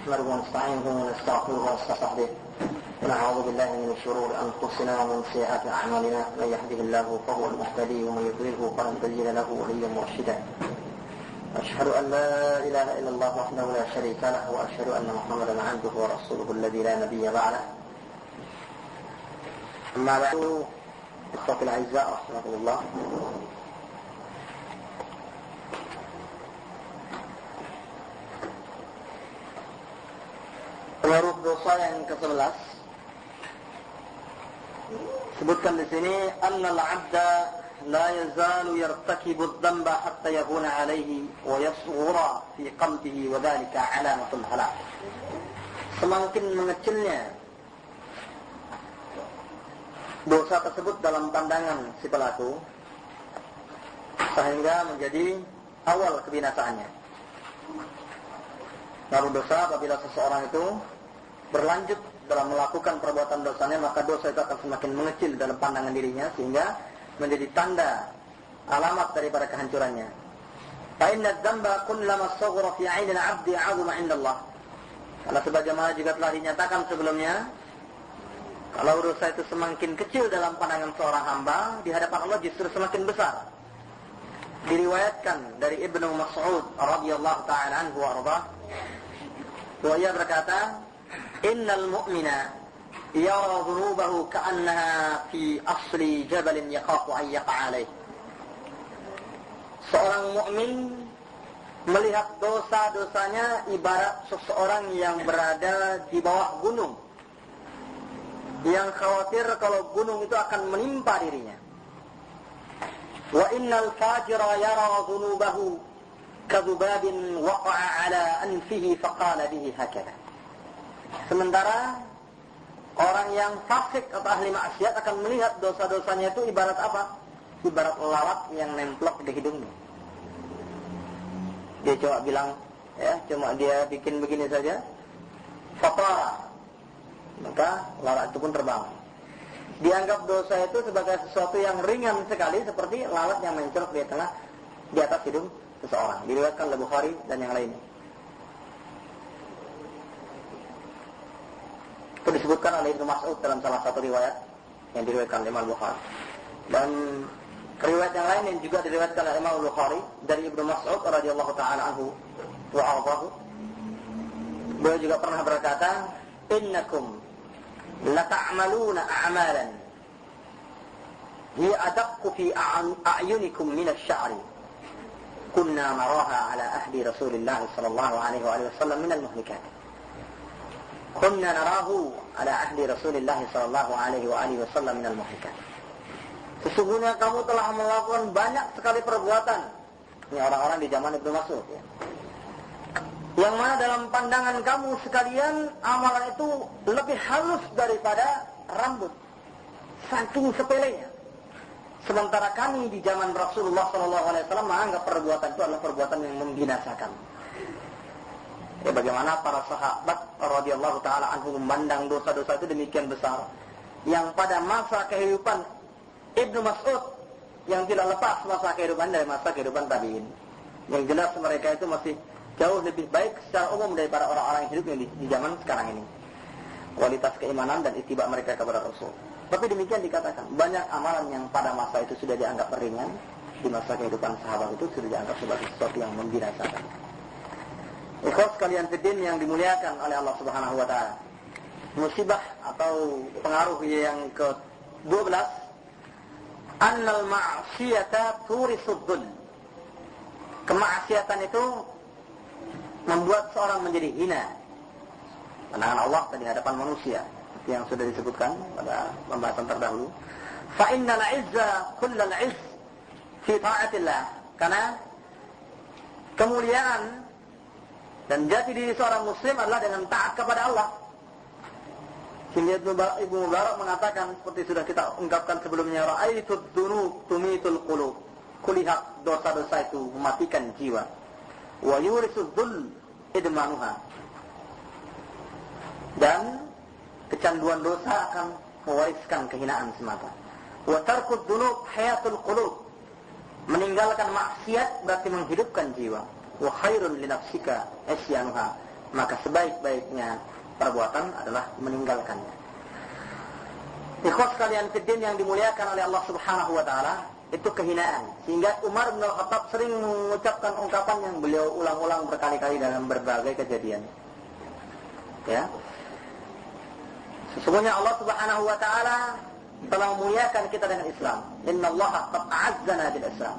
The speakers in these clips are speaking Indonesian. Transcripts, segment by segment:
نحمده ونستعينه ونستغفره ونستهديه ونعوذ بالله من شرور أنفسنا ومن سيئات أعمالنا من يهده الله فهو المهتدي ومن يضلله فلن تجد له وليا مرشدا أشهد أن لا إله إلا الله وحده لا شريك له وأشهد أن محمدا عبده ورسوله الذي لا نبي بعده أما بعد إخوتي الأعزاء رحمكم الله. Pengaruh dosa yang ke-11 sebutkan di sini annal 'abda la yazalu yartakibu adh-dhanba hatta yahuna 'alayhi wa yasghura fi qalbihi wa dhalika 'alamatul halak. Semakin mengecilnya dosa tersebut dalam pandangan si pelaku sehingga menjadi awal kebinasaannya. Lalu dosa apabila seseorang itu berlanjut dalam melakukan perbuatan dosanya, maka dosa itu akan semakin mengecil dalam pandangan dirinya sehingga menjadi tanda alamat daripada kehancurannya. Fa inna dzamba kullama saghara fi 'ainil 'abdi 'azama 'inda Allah. Karena sebagaimana juga telah dinyatakan sebelumnya, kalau dosa itu semakin kecil dalam pandangan seorang hamba, di hadapan Allah justru semakin besar. Diriwayatkan dari Ibnu Mas'ud radhiyallahu ta'ala anhu wa ardhah, wa ia berkata, innal mu'mina yara dhunubahu ka'annaha fi asli jabalin yakhafu an yaqa'a alayh. Seorang mukmin melihat dosa-dosanya ibarat seseorang yang berada di bawah gunung, yang khawatir kalau gunung itu akan menimpa dirinya. Wa innal fajira yara dhunubahu kadhubabin waqa'a ala anfihi faqala bihi hakadha. Sementara orang yang fasik atau ahli maksiat akan melihat dosa-dosanya itu ibarat apa? Ibarat lalat yang nemplok di hidungnya. Dia coba bilang, ya, cuma dia bikin begini saja, fatara, maka lalat itu pun terbang. Dianggap dosa itu sebagai sesuatu yang ringan sekali, seperti lalat yang mencolok di atas hidung seseorang. Diriwayatkan oleh Bukhari dan yang lainnya. Itu disebutkan oleh Ibnu Mas'ud dalam salah satu riwayat yang diriwayatkan oleh Imam Bukhari. Dan riwayat yang lain yang juga diriwayatkan oleh Imam Bukhari dari Ibnu Mas'ud radhiyallahu ta'ala anhu wa ardhahu. Beliau juga pernah berkata, innakum lata'maluna a'malan hiya adaqqu fi a'yunikum min asy-sya'ri kunna naraha ala ahdi Rasulillah sallallahu alaihi wasallam min al-muhlikat. Kunna narahu ala ahdi Rasulillah sallallahu alaihi wasallam min al-muhlikat. Sesungguhnya kamu telah melakukan banyak sekali perbuatan. Ini orang-orang di zaman Ibnu Mas'ud, ya. Yang mana dalam pandangan kamu sekalian amalan itu lebih halus daripada rambut, saking sepelenya. Sementara kami di zaman Rasulullah SAW menganggap perbuatan itu adalah perbuatan yang membinasakan. Ya, bagaimana para sahabat radhiyallahu ta'ala anhum memandang dosa-dosa itu demikian besar, yang pada masa kehidupan Ibnu Mas'ud yang tidak lepas masa kehidupan dari masa kehidupan tabi'in. Yang jelas mereka itu masih jauh lebih baik secara umum daripada orang-orang yang hidup yang di zaman sekarang ini. Kualitas keimanan dan ittiba mereka kepada Rasul. Tapi demikian dikatakan, banyak amalan yang pada masa itu sudah dianggap ringan, di masa kehidupan sahabat itu sudah dianggap sebagai sesuatu yang membinasakan. Ikhwas sekalian fiddin yang dimuliakan oleh Allah Subhanahu wa ta'ala. Musibah atau pengaruh yang ke-12, annal ma'siyata turisud dhul. Kemaksiatan itu membuat seorang menjadi hina pandangan Allah di hadapan manusia, yang sudah disebutkan pada pembahasan terdahulu. Fa innal 'izza kullal 'izz fi ta'atillah. Karena kemuliaan dan jati diri seorang muslim adalah dengan taat kepada Allah. Sehingga Ibnu Mubarak mengatakan seperti sudah kita ungkapkan sebelumnya, ra'aitud dzunub tumitul qulub. Kulihat dosa-dosa itu mematikan jiwa. Wa yurisud dzul idmanuha. Dan kecanduan dosa akan mewariskan kehinaan semata. Wa tarkud dzunub hayatul qulub. Meninggalkan maksiat berarti menghidupkan jiwa. Wa khairun li nafsika isyanuha. maka sebaik-baiknya perbuatan adalah meninggalkannya. Ikhwas kalian fiddin yang dimuliakan oleh Allah Subhanahu wa taala, itu kehinaan. Sehingga Umar bin Khattab sering mengucapkan ungkapan yang beliau ulang-ulang berkali-kali dalam berbagai kejadian. Ya. Sesungguhnya Allah Subhanahu wa taala telah memuliakan kita dengan Islam. Innallaha qad a'azzana bil Islam.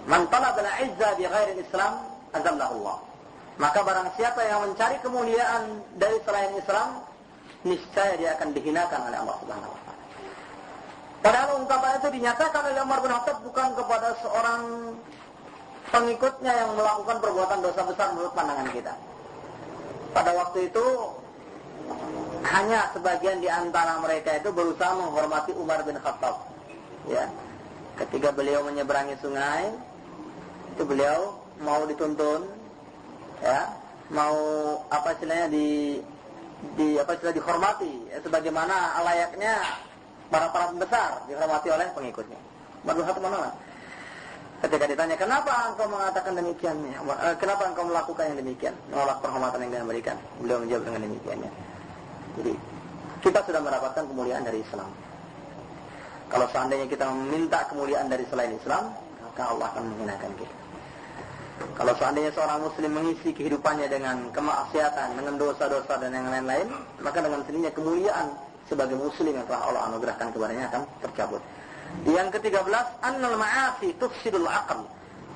Man talaba al-'izza bi ghairi al-Islam azallahu Allah. Maka barang siapa yang mencari kemuliaan dari selain Islam, niscaya dia akan dihinakan oleh Allah Subhanahu wa taala. Padahal ungkapan itu dinyatakan oleh Umar bin Khattab bukan kepada seorang pengikutnya yang melakukan perbuatan dosa besar menurut pandangan kita. Pada waktu itu hanya sebagian di antara mereka itu berusaha menghormati Umar bin Khattab. Ya. Ketika beliau menyeberangi sungai, itu beliau mau dituntun, ya, mau apa istilahnya dihormati, ya, sebagaimana layaknya para pembesar dihormati oleh pengikutnya. Umar bin Khattab menolak. Ketika ditanya, kenapa engkau mengatakan demikian? Kenapa engkau melakukan yang demikian? Menolak penghormatan yang dia berikan. Beliau menjawab dengan demikiannya. Jadi, kita sudah mendapatkan kemuliaan dari Islam. Kalau seandainya kita meminta kemuliaan dari selain Islam, maka Allah akan menghinakan kita. Kalau seandainya seorang muslim mengisi kehidupannya dengan kemaksiatan, dengan dosa-dosa dan yang lain-lain, maka dengan sendirinya kemuliaan sebagai muslim yang telah Allah anugerahkan kepadanya akan tercabut. Yang ke-13, annal ma'asi tufsidul aql.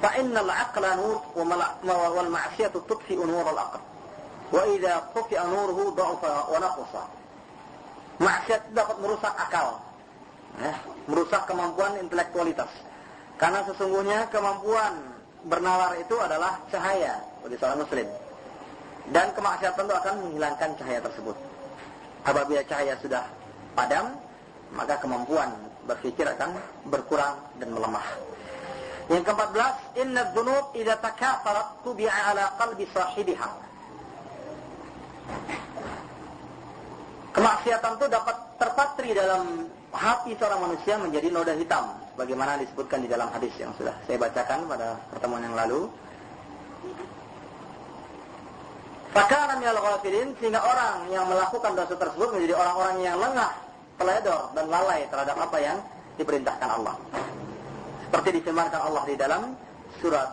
Fa innal aqla nur wal ma'siyatu tudfi'u nurul aql. Wa idza tufi'a nuruhu dha'afa wa naqasa. Maksiat dapat merusak akal. Merusak kemampuan intelektualitas. Karena sesungguhnya kemampuan bernalar itu adalah cahaya bagi seorang muslim. Dan kemaksiatan itu akan menghilangkan cahaya tersebut. Apabila cahaya sudah padam, maka kemampuan berpikir akan berkurang dan melemah. Yang ke-14, inna dzunub idza takafarat tubi'a ala qalbi sahibiha. Kemaksiatan itu dapat terpatri dalam hati seorang manusia menjadi noda hitam, bagaimana disebutkan di dalam hadis yang sudah saya bacakan pada pertemuan yang lalu. Fakana minal ghafilin, sehingga orang yang melakukan dosa tersebut menjadi orang-orang yang lengah, teledor dan lalai terhadap apa yang diperintahkan Allah. Seperti difirmankan Allah di dalam surat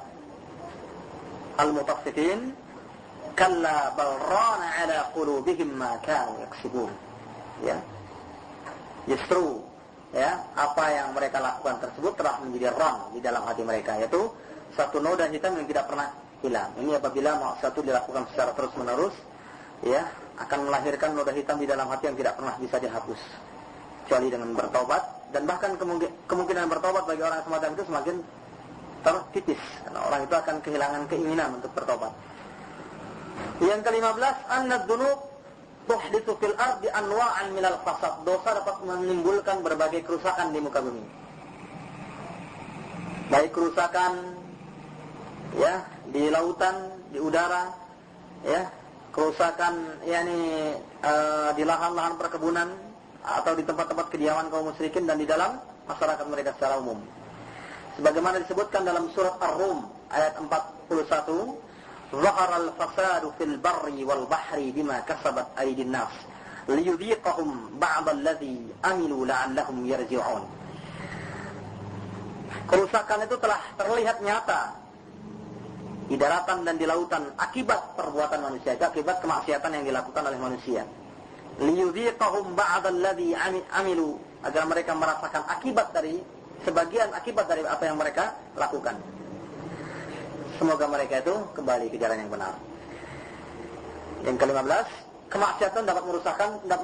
Al-Mutaffifin, kalla bal rana ala qulubihim ma kanu yaksibun. Ya. Justru ya, apa yang mereka lakukan tersebut telah menjadi ran di dalam hati mereka, yaitu satu noda hitam yang tidak pernah hilang. Ini apabila maksiat dilakukan secara terus-menerus, ya, akan melahirkan noda hitam di dalam hati yang tidak pernah bisa dihapus kecuali dengan bertobat, dan bahkan kemungkinan bertobat bagi orang semacam itu semakin tertipis karena orang itu akan kehilangan keinginan untuk bertobat. Yang ke-15, annad-dzunub tuhditsu fil ardi anwa'an minal fasad. Dosa dapat menimbulkan berbagai kerusakan di muka bumi. Baik kerusakan ya di lautan, di udara, ya, kerusakan di lahan-lahan perkebunan atau di tempat-tempat kediaman kaum musyrikin dan di dalam masyarakat mereka secara umum. Sebagaimana disebutkan dalam surat Ar-Rum ayat 41, "Zaharal fasadu fil barri wal bahri bima kasabat aydin nas liyudhiqahum ba'd alladhi amilu la'allahum yarji'un." Kerusakan itu telah terlihat nyata di daratan dan di lautan akibat perbuatan manusia, akibat kemaksiatan yang dilakukan oleh manusia. Liyudhiqahum ba'd alladhi amilu, agar mereka merasakan sebagian akibat dari apa yang mereka lakukan. Semoga mereka itu kembali ke jalan yang benar. Yang ke-15, kemaksiatan dapat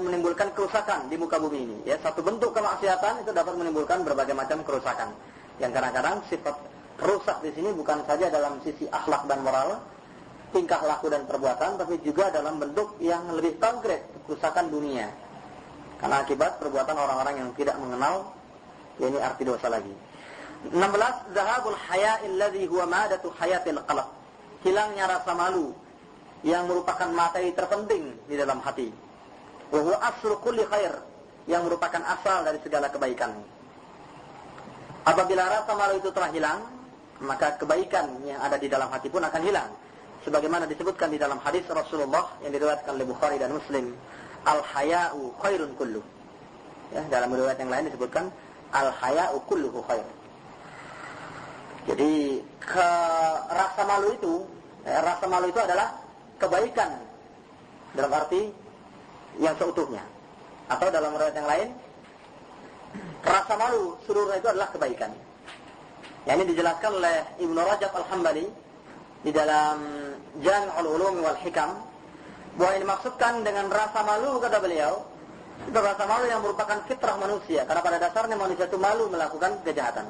menimbulkan kerusakan di muka bumi ini. Ya, satu bentuk kemaksiatan itu dapat menimbulkan berbagai macam kerusakan. Yang kadang-kadang sifat rusak di sini bukan saja dalam sisi akhlak dan moral, tingkah laku dan perbuatan, tapi juga dalam bentuk yang lebih konkret, kerusakan dunia. Karena akibat perbuatan orang-orang yang tidak mengenal ini arti dosa lagi. 16, zahabul haya'il ladzi huwa madatu hayatil qalb. Hilangnya rasa malu yang merupakan materi terpenting di dalam hati. Wa huwa aslu kulli khair, yang merupakan asal dari segala kebaikan. Apabila rasa malu itu telah hilang, maka kebaikan yang ada di dalam hati pun akan hilang. sebagaimana disebutkan di dalam hadis Rasulullah yang diriwayatkan oleh Bukhari dan Muslim, al-haya'u khairun kullu. Ya, dalam riwayat yang lain disebutkan al-haya'u kulluhu khair. Jadi rasa malu itu adalah kebaikan dalam arti yang seutuhnya. Atau dalam riwayat yang lain, rasa malu seluruhnya itu adalah kebaikan. Yang ini dijelaskan oleh Ibnu Rajab Al-Hambali di dalam Jami'ul Ulum wal Hikam, bahwa yang dimaksudkan dengan rasa malu, kata beliau, itu rasa malu yang merupakan fitrah manusia, karena pada dasarnya manusia itu malu melakukan kejahatan.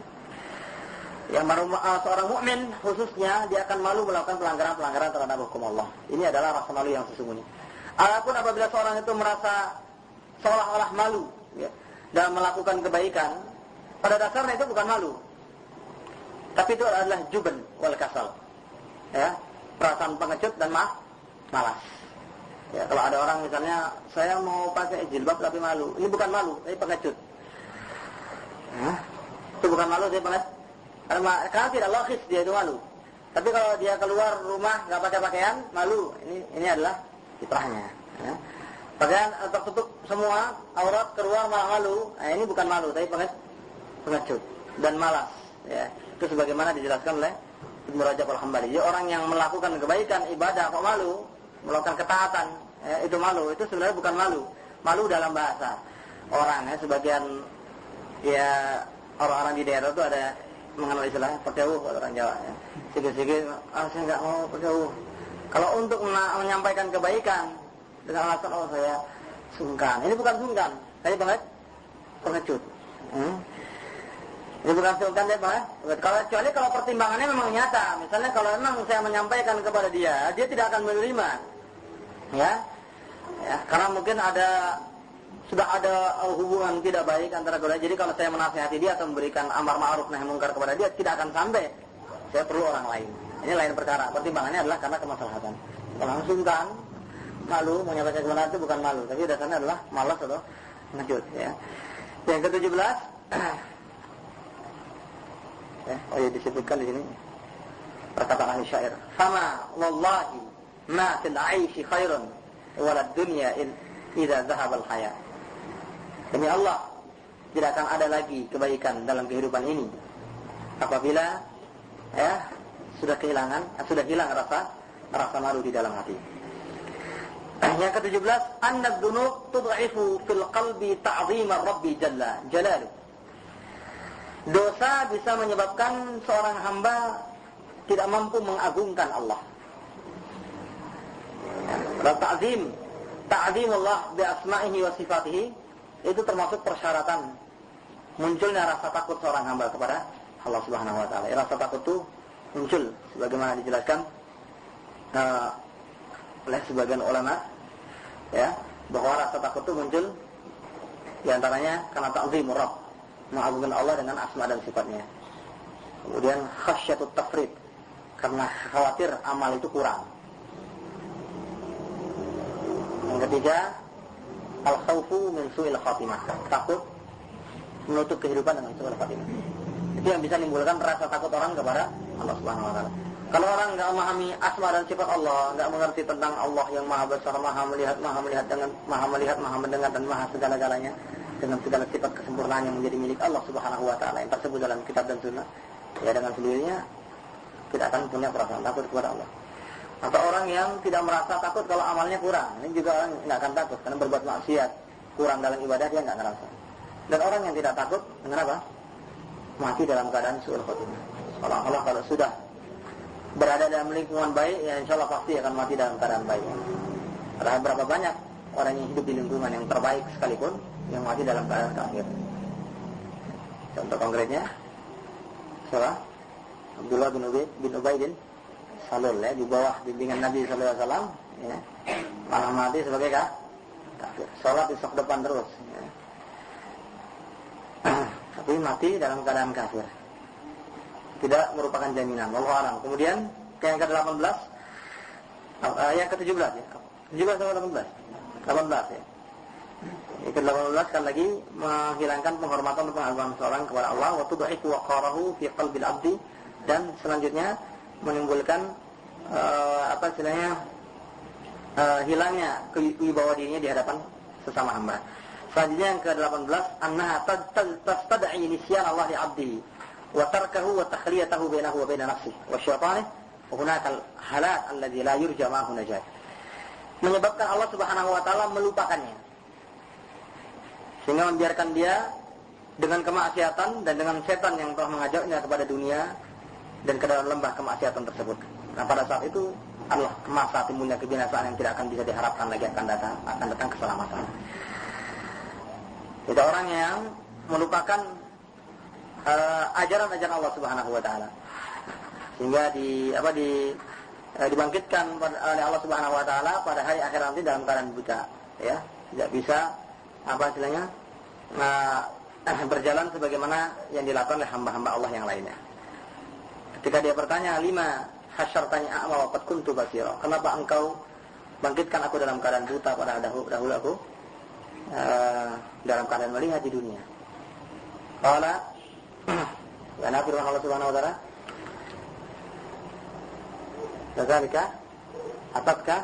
Yang seorang mukmin khususnya dia akan malu melakukan pelanggaran-pelanggaran terhadap hukum Allah. Ini adalah rasa malu yang sesungguhnya. Adapun apabila seorang itu merasa seolah-olah malu, ya, dalam melakukan kebaikan, pada dasarnya itu bukan malu, tapi itu adalah juban wal kasal, ya, perasaan pengecut dan malas. Ya, kalau ada orang misalnya, saya mau pakai jilbab tapi malu, ini bukan malu, ini pengecut. Ya, itu bukan malu, dia pengecut. Karena tidak logis dia itu malu. Tapi kalau dia keluar rumah nggak pakai pakaian, malu. Ini adalah fitrahnya. Ya. Pakaian tertutup semua, aurat keluar malah malu. Nah, ini bukan malu, tapi pengecut dan malas. Ya. Itu sebagaimana dijelaskan oleh Ibnu Rajab Al-Hambali. Jadi orang yang melakukan kebaikan, ibadah kok malu, melakukan ketaatan, ya, itu malu. Itu sebenarnya bukan malu. Malu dalam bahasa orang. Ya, sebagian ya orang-orang di daerah itu ada mengenal istilah perjauh orang Jawa. Ya. Sikit-sikit, saya nggak mau perjauh. Kalau untuk menyampaikan kebaikan dengan alasan saya sungkan, ini bukan sungkan, tapi pengecut. Ini bukan sungkan ya Pak. Kecuali kalau pertimbangannya memang nyata. Misalnya kalau memang saya menyampaikan kepada dia tidak akan menerima. Ya, karena mungkin sudah ada hubungan tidak baik antara kedua. Jadi kalau saya menasihati dia atau memberikan amar ma'ruf nahi munkar kepada dia, tidak akan sampai. Saya perlu orang lain. Ini lain perkara. Pertimbangannya adalah karena kemaslahatan. Kalau sungkan, malu, menyampaikan kebenaran itu bukan malu, tapi dasarnya adalah malas atau ngejut. Ya. Yang ke-17, ya, disebutkan di sini perkataan ahli syair. Fama wallahi ma fil 'aishi khairun walad dunya idza dhahaba al-haya. Demi Allah, tidak akan ada lagi kebaikan dalam kehidupan ini apabila sudah hilang rasa malu di dalam hati. Yang ke-17, anna ad-dunub tud'ifu fil qalbi ta'zima rabbi jalla jalaluhu. Dosa bisa menyebabkan seorang hamba tidak mampu mengagungkan Allah. Ta'zim Allah bi asma'ihi wa sifatihi, itu termasuk persyaratan munculnya rasa takut seorang hamba kepada Allah Subhanahu wa taala. Rasa takut itu muncul sebagaimana dijelaskan oleh sebagian ulama, ya, bahwa rasa takut itu muncul di antaranya karena ta'zimur Rabb, mengagungkan Allah dengan asma dan sifatnya. Kemudian khasyatut tafrid, karena khawatir amal itu kurang. Yang ketiga, al-khawfu min su'il khatimah, takut menutup kehidupan dengan su'il khatimah. Itu yang bisa menimbulkan rasa takut orang kepada Allah Subhanahu wa taala. Kalau orang enggak memahami asma dan sifat Allah, enggak mengerti tentang Allah yang Maha Besar, Maha melihat, Maha mendengar dan Maha segala-galanya, dengan segala sifat kesempurnaan yang menjadi milik Allah Subhanahu wa taala yang tersebut dalam kitab dan sunnah, ya dengan sendirinya tidak akan punya perasaan takut kepada Allah. Atau orang yang tidak merasa takut kalau amalnya kurang, ini juga orang tidak akan takut karena berbuat maksiat, kurang dalam ibadah dia enggak ngerasa. Dan orang yang tidak takut, kenapa? Mati dalam keadaan su'ul khotimah. Seolah-olah kalau sudah berada dalam lingkungan baik, ya insya Allah pasti akan mati dalam keadaan baik. Karena berapa banyak orang yang hidup di lingkungan yang terbaik sekalipun yang mati dalam keadaan kafir. Contoh konkretnya siapa? Abdullah bin Ubay bin Salul, ya, di bawah bimbingan Nabi sallallahu alaihi wasallam, ya, malah mati sebagai kafir. Salat di sok depan terus, ya. Tapi mati dalam keadaan kafir. Tidak merupakan jaminan. Wallahu a'lam. Kemudian yang ke-18, yang ke-17 ya. 17 atau 18? 18 ya. Yang ke-18 sekali lagi menghilangkan penghormatan dan pengagungan seorang kepada Allah, wa tudhifu waqarahu fi qalbil 'abdi, dan selanjutnya menimbulkan hilangnya wibawa dirinya di hadapan sesama hamba. Selanjutnya yang ke-18, annaha tastad'i nisyan Allah li 'abdihi wa tarkahu wa takhliyatahu bainahu wa bain nafsihi wa syaitanihi wa hunaka al-halak alladhi la yurja ma'ahu najat. Menyebabkan Allah Subhanahu wa taala melupakannya. Sehingga membiarkan dia dengan kemaksiatan dan dengan setan yang telah mengajaknya kepada dunia dan ke dalam lembah kemaksiatan tersebut. Nah, pada saat itu adalah masa timbulnya kebinasaan yang tidak akan bisa diharapkan lagi akan datang keselamatan. Itu orang yang melupakan ajaran-ajaran Allah Subhanahu wa taala. Sehingga dibangkitkan oleh Allah Subhanahu wa taala pada hari akhir nanti dalam keadaan buta, ya. Tidak bisa berjalan sebagaimana yang dilakukan oleh hamba-hamba Allah yang lainnya. Ketika dia bertanya, lima hasyartani a'ma wa qad kuntu basira. Kenapa engkau bangkitkan aku dalam keadaan buta pada dahulu aku dalam keadaan melihat di dunia? Qala karena firman Allah Subhanahu wa taala, "Kadzalika atatka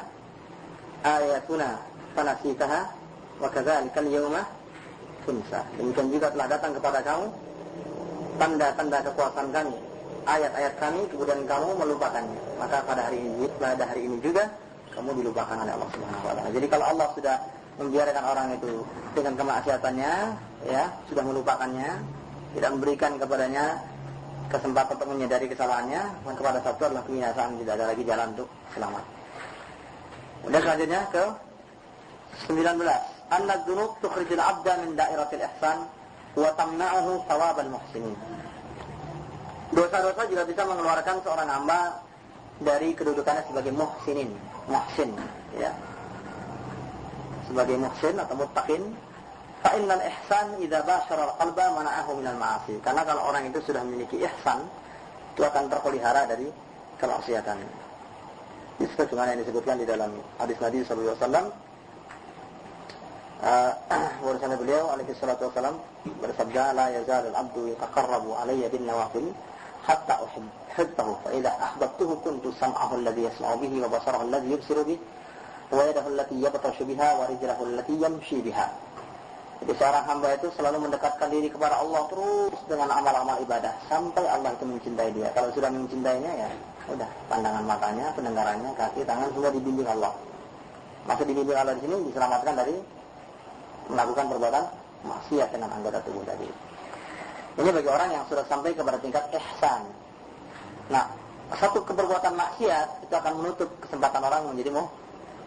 ayatuna fanasitaha wa kadzalika al-yawma tunsa." Demikian juga telah datang kepada kamu tanda-tanda kekuasaan kami, ayat-ayat kami, kemudian kamu melupakannya. Maka pada hari ini juga kamu dilupakan oleh Allah Subhanahu wa taala. Jadi kalau Allah sudah membiarkan orang itu dengan kemaksiatannya, ya, sudah melupakannya, tidak memberikan kepadanya kesempatan untuk menyadari kesalahannya, maka pada satu adalah kebinasaan, tidak ada lagi jalan untuk selamat. Kemudian selanjutnya ke 19. Anna dzunub tukhrijul 'abda min da'iratil ihsan wa tamna'uhu thawabal muhsinin. Dosa-dosa juga bisa mengeluarkan seorang hamba dari kedudukannya sebagai muhsin, ya. Sebagai muhsin atau muttaqin. Fa innal ihsan idza bashara al-qalba mana'ahu minal ma'asi. Karena kalau orang itu sudah memiliki ihsan, itu akan terpelihara dari kemaksiatan. Itu sebagaimana yang disebutkan di dalam hadis Nabi sallallahu alaihi wasallam. Bahwasanya beliau alaihi salatu wasallam bersabda, la yazalul 'abdu yataqarrabu alayya bin nawafil hatta uhibbahu fa idza ahbabtuhu kuntu sam'ahu alladhi yasma'u bihi wa basarahu alladhi yubsiru bihi wa yadahu allati yabtashu biha wa rijluhu allati yamshi biha. Jadi seorang hamba itu selalu mendekatkan diri kepada Allah terus dengan amal-amal ibadah sampai Allah itu mencintai dia. Kalau sudah mencintainya, ya udah, pandangan matanya, pendengarannya, kaki, tangan semua dibimbing Allah. Maka dibimbing Allah di sini diselamatkan dari melakukan perbuatan maksiat dengan anggota tubuh tadi. Ini bagi orang yang sudah sampai kepada tingkat ihsan. Nah, satu perbuatan maksiat itu akan menutup kesempatan orang menjadi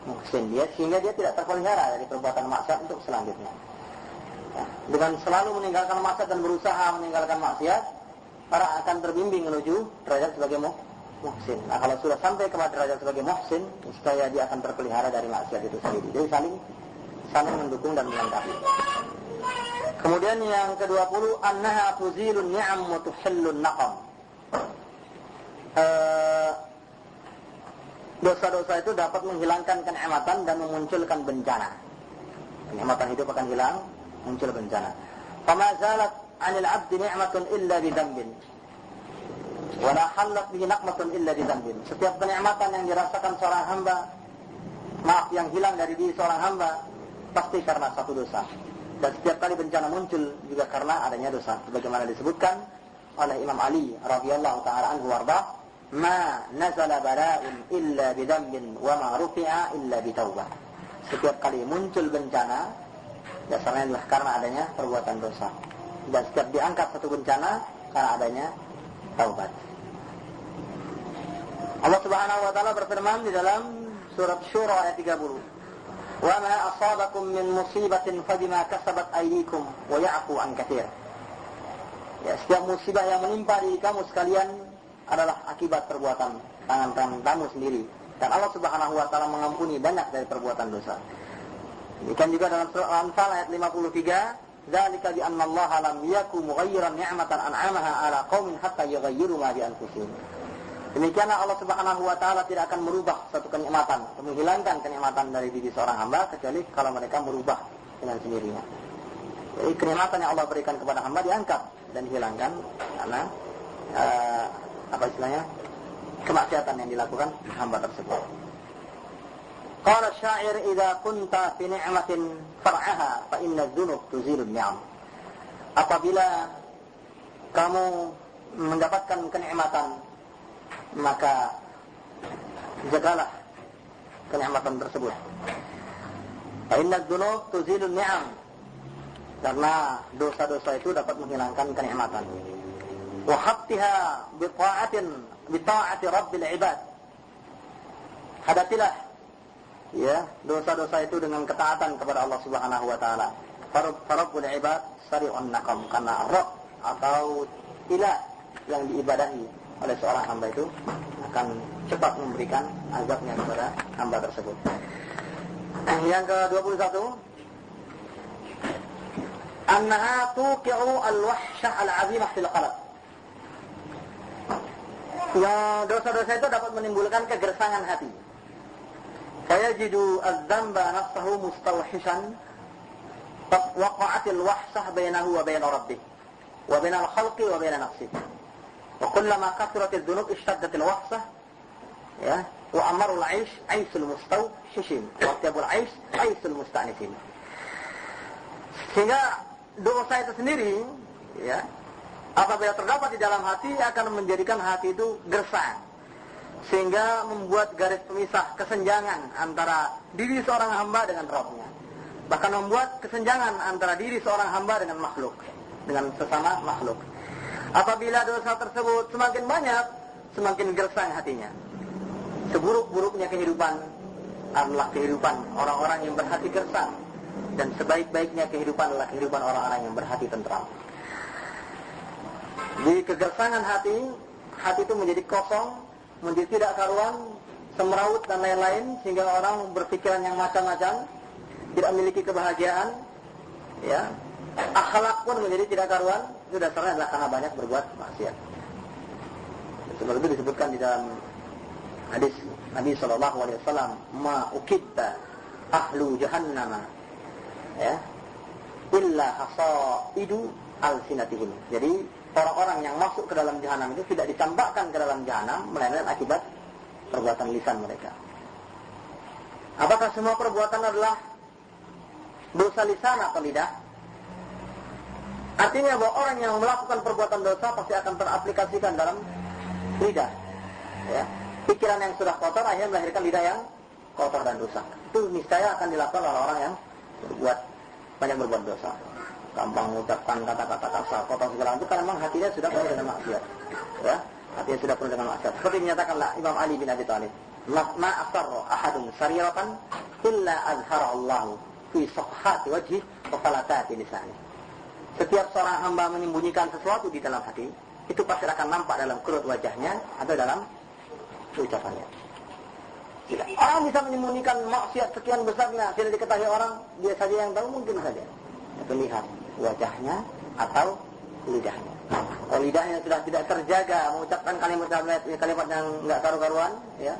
muhsin dia, sehingga dia tidak terpelihara dari perbuatan maksiat untuk selanjutnya. Ya, dengan selalu meninggalkan maksiat dan berusaha meninggalkan maksiat, orang akan terbimbing menuju derajat sebagai muhsin. Nah, kalau sudah sampai kepada derajat sebagai muhsin, niscaya dia akan terpelihara dari maksiat itu sendiri. Jadi saling mendukung dan melengkapi. Kemudian yang ke-20, annaha tuzilun ni'am wa tuhillun naqam. Dosa-dosa itu dapat menghilangkan kenikmatan dan memunculkan bencana. Kenikmatan hidup akan hilang, muncul bencana. Fama zalat 'anil 'abdi ni'matun illa bi dzambin. Wa la halat bihi naqmatun illa bi dzambin. Setiap kenikmatan yang dirasakan seorang hamba, yang hilang dari diri seorang hamba, pasti karena satu dosa. Dan setiap kali bencana muncul juga karena adanya dosa. Sebagaimana disebutkan oleh Imam Ali radhiyallahu taala anhu warda, "Ma nazala bala'un illa bi dzambin wa ma rufi'a illa bi taubah." Setiap kali muncul bencana, dasarnya adalah karena adanya perbuatan dosa. Dan setiap diangkat satu bencana karena adanya taubat. Allah Subhanahu wa taala berfirman di dalam surat Syura ayat 30. Wa ma asabakum min musibatin fabima kasabat aydikum wa ya'fu an katsir. Ya, setiap musibah yang menimpa diri kamu sekalian adalah akibat perbuatan tangan-tangan kamu sendiri. Dan Allah Subhanahu wa taala mengampuni banyak dari perbuatan dosa. Demikian juga dalam surah Al-Anfal ayat 53, "Dzalika bi anna Allah lam yakum mughayyiran ni'matan an'amaha 'ala qaumin hatta yughayyiru ma bi anfusihim." Demikianlah Allah Subhanahu wa taala tidak akan merubah satu kenikmatan, menghilangkan kenikmatan dari diri seorang hamba kecuali kalau mereka merubah dengan sendirinya. Jadi kenikmatan yang Allah berikan kepada hamba diangkat dan dihilangkan karena kemaksiatan yang dilakukan hamba tersebut. Qala syair idza kunta fi ni'matin far'aha fa inna dzunub tuzilun ni'am. Apabila kamu mendapatkan kenikmatan, maka jagalah kenikmatan tersebut. Fa inna dzunub tuzilun ni'am. Karena dosa-dosa itu dapat menghilangkan kenikmatan. Wa habtiha bi ta'ati rabbil ibad. Hadapilah ya dosa-dosa itu dengan ketaatan kepada Allah Subhanahu wa taala. Rabbul ibad sari'un naqam, karena Rabb atau ilah yang diibadahi oleh seorang hamba itu akan cepat memberikan azabnya kepada hamba tersebut. Yang ke-21, annaha tuqi'u al-wahsyah al-'azimah fil qalb. Ya, dosa-dosa itu dapat menimbulkan kegersangan hati. Fayajidu az-dzamba nafsahu mustawhishan waqa'atil wahsah bainahu wa bain rabbih wa bainal khalqi wa bain nafsihi. Wa kullama kathratil dhunub ishtaddatil wahsah ya wa amarul 'aish 'aisul mustawhishin wa tabul 'aish 'aisul musta'nisin. Sehingga dosa itu sendiri ya apabila terdapat di dalam hati akan menjadikan hati itu gersang, sehingga membuat garis pemisah, kesenjangan antara diri seorang hamba dengan Rabb-nya. Bahkan membuat kesenjangan antara diri seorang hamba dengan makhluk, dengan sesama makhluk. Apabila dosa tersebut semakin banyak, semakin gersang hatinya. Seburuk-buruknya kehidupan adalah kehidupan orang-orang yang berhati gersang, dan sebaik-baiknya kehidupan adalah kehidupan orang-orang yang berhati tentram. Di kegersangan hati itu menjadi kosong, menjadi tidak karuan, semeraut dan lain-lain, sehingga orang berpikiran yang macam-macam, tidak memiliki kebahagiaan, ya. Akhlak pun menjadi tidak karuan. Itu dasarnya adalah karena banyak berbuat maksiat. Seperti itu disebutkan di dalam hadis Nabi SAW, ma ukitta ahlu jahannama, ya, illa hasaidu alsinatihim. Jadi orang-orang yang masuk ke dalam jahanam itu tidak dicampakkan ke dalam jahanam melainkan akibat perbuatan lisan mereka. Apakah semua perbuatan adalah dosa lisan atau lidah? Artinya bahwa orang yang melakukan perbuatan dosa pasti akan teraplikasikan dalam lidah. Ya. Pikiran yang sudah kotor akhirnya melahirkan lidah yang kotor dan dosa. Itu niscaya akan dilakukan oleh orang yang banyak berbuat dosa. Gampang mengucapkan kata-kata kasar, kotor segala itu karena memang hatinya sudah penuh dengan maksiat. Ya, hatinya sudah penuh dengan maksiat. Seperti dinyatakanlah Imam Ali bin Abi Thalib, "Ma asarra ahadun sariratan illa azhara Allah fi sahhati wajhi wa falatati lisani." Setiap seorang hamba menyembunyikan sesuatu di dalam hati, itu pasti akan nampak dalam kerut wajahnya atau dalam ucapannya. Tidak. Orang bisa menyembunyikan maksiat sekian besarnya, tidak diketahui orang, dia saja yang tahu, mungkin saja. Itu lihat wajahnya atau lidahnya. Kalau lidahnya sudah tidak terjaga, mengucapkan kalimat yang nggak karu-karuan, ya,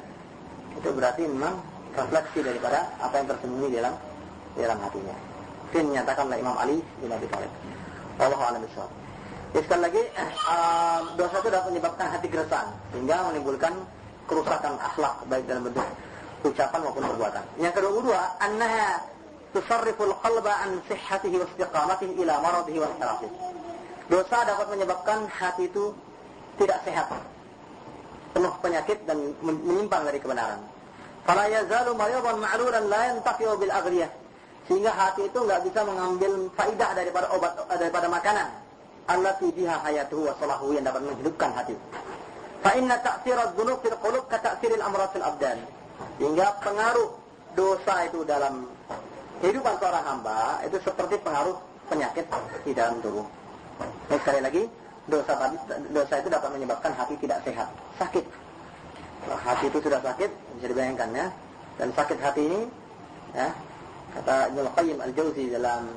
itu berarti memang refleksi daripada apa yang tersembunyi dalam hatinya. Itu dinyatakan oleh Imam Ali bin Abi Thalib. Wallahu a'lam bishawab. Sekali lagi, dosa itu dapat menyebabkan hati gersang, sehingga menimbulkan kerusakan akhlak baik dalam bentuk ucapan maupun perbuatan. Yang kedua, annaha tusarriful qalba an sihhatihi wa istiqamatihi ila maradihi wa ihtirasihi. Dosa dapat menyebabkan hati itu tidak sehat, penuh penyakit dan menyimpang dari kebenaran. Fala yazalu maridan ma'lulan la yantafi'u bil aghriyah. Sehingga hati itu enggak bisa mengambil faidah daripada obat, daripada makanan. Allati biha hayatuhu wa salahu, yang dapat menghidupkan hati. Fa inna ta'sirad dzunub fil qulub ka ta'siril amrad fil abdan. Hingga pengaruh dosa itu dalam kehidupan seorang hamba itu seperti pengaruh penyakit di dalam tubuh. Sekali lagi, dosa itu dapat menyebabkan hati tidak sehat, sakit. Kalau hati itu sudah sakit, bisa dibayangkan ya. Dan sakit hati ini, ya, kata Ibnu Qayyim al-Jauzi dalam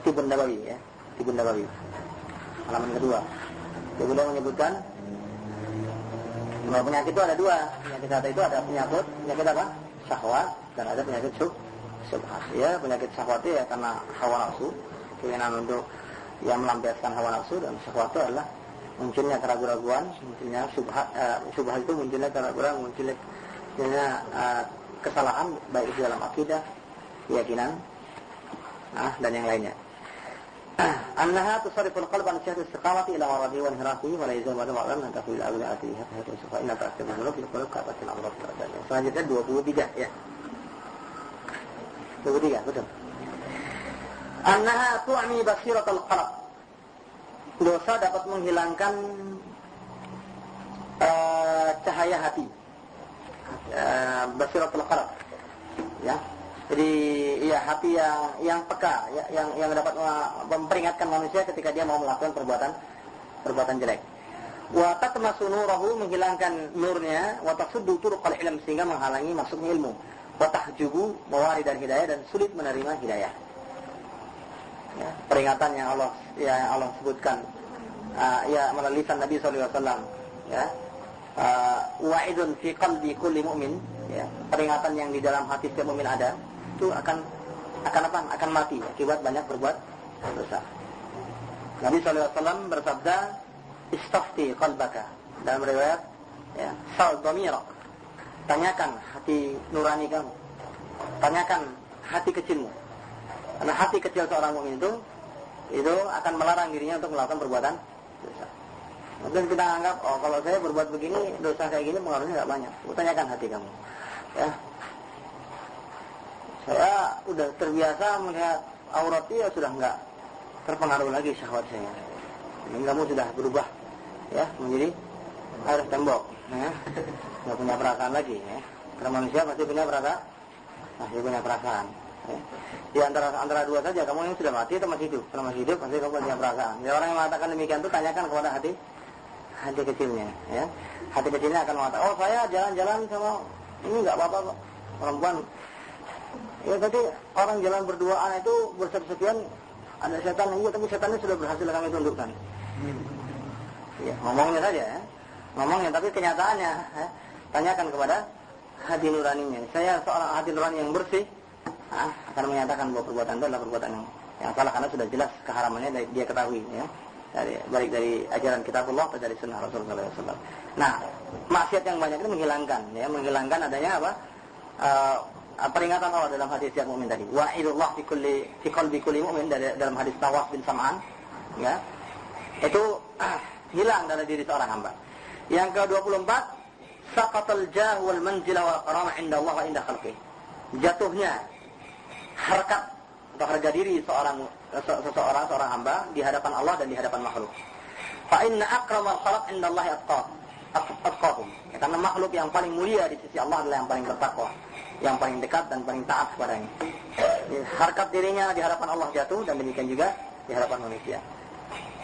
Tibun Nabawi, ya, Tibun Nabawi, halaman kedua. Beliau menyebutkan bahwa penyakit itu ada dua. Penyakit hati itu ada penyakit apa? Syahwat, dan ada penyakit syubhat. Ya, penyakit syahwat itu ya karena hawa nafsu, keinginan untuk yang melampiaskan hawa nafsu dan syahwat itu adalah munculnya keraguan-raguan, munculnya syubhat itu munculnya keraguan, munculnya kesalahan baik itu dalam akidah, keyakinan, dan yang lainnya. Annaha tusarriful qalba an syahwati istiqamati ila maradihi wa inhirafihi wa la yazal wa lam taqul ila awliyaatihi hatta yusufa inna ta'akkadu dhunub fil qulub ka'atil amrad darajat. Selanjutnya 23 ya. 23 betul. Annaha tu'mi basiratul qalb. Dosa dapat menghilangkan cahaya hati. Basiratul qalb. Ya. Jadi ya hati yang peka, ya, yang dapat memperingatkan manusia ketika dia mau melakukan perbuatan jelek. Wa tatmasu nurahu, menghilangkan nurnya, wa tasuddu turuqal ilm, sehingga menghalangi masuknya ilmu. Wa tahjubu mawaridal hidayah, dan sulit menerima hidayah. Ya, peringatan yang Allah sebutkan ya melalui lisan Nabi sallallahu alaihi wasallam, ya. Wa'idun fi qalbi kulli mu'min, ya, peringatan yang di dalam hati setiap mukmin ada, itu akan mati akibat banyak berbuat dosa. Nabi SAW bersabda, istafti qalbaka, dalam riwayat, ya, sal dhamirak, tanyakan hati nurani kamu, tanyakan hati kecilmu, karena hati kecil seorang mukmin itu akan melarang dirinya untuk melakukan perbuatan dosa. Mungkin kita anggap, oh kalau saya berbuat begini, dosa kayak gini pengaruhnya nggak banyak. Tanyakan hati kamu, ya. Saya udah terbiasa melihat aurat, ya sudah nggak terpengaruh lagi syahwat saya. Ini kamu sudah berubah, ya, menjadi air tembok, ya, nggak punya perasaan lagi, ya. Karena manusia pasti punya perasaan, ya. Di antara dua saja, kamu yang sudah mati atau masih hidup. Kalau masih hidup pasti kamu punya perasaan. Ya, orang yang mengatakan demikian itu tanyakan kepada hati kecilnya, ya. Hati kecilnya akan mengatakan, oh saya jalan-jalan sama ini nggak apa-apa kok, perempuan. Ya tadi orang jalan berduaan itu bersekian ada setan, iya, tapi setannya sudah berhasil kami tundukkan. Ya, ngomongnya saja, ya. Ngomongnya, tapi kenyataannya, ya, tanyakan kepada hati nuraninya. Saya seorang hati nurani yang bersih, akan menyatakan bahwa perbuatan itu adalah perbuatan yang salah, karena sudah jelas keharamannya dia ketahui, ya. Baik dari ajaran kitabullah atau dari sunnah Rasulullah SAW. Nah, maksiat yang banyak itu menghilangkan adanya apa? Peringatan Allah dalam hadis yang mukmin tadi. Wa'idullah fi qalbi kulli mu'min, dalam hadis Nawas bin Sam'an, ya. Itu hilang dari diri seorang hamba. Yang ke-24, saqatal jah wal manzila wal karamah inda Allah wa inda khalqih. Jatuhnya harkat atau harga diri seorang hamba di hadapan Allah dan di hadapan makhluk. Fa inna akramal khalq inda Allah atqahum. Karena makhluk yang paling mulia di sisi Allah adalah yang paling bertakwa, yang paling dekat dan paling taat kepadanya. Harkat dirinya di hadapan Allah jatuh, dan demikian juga di hadapan manusia.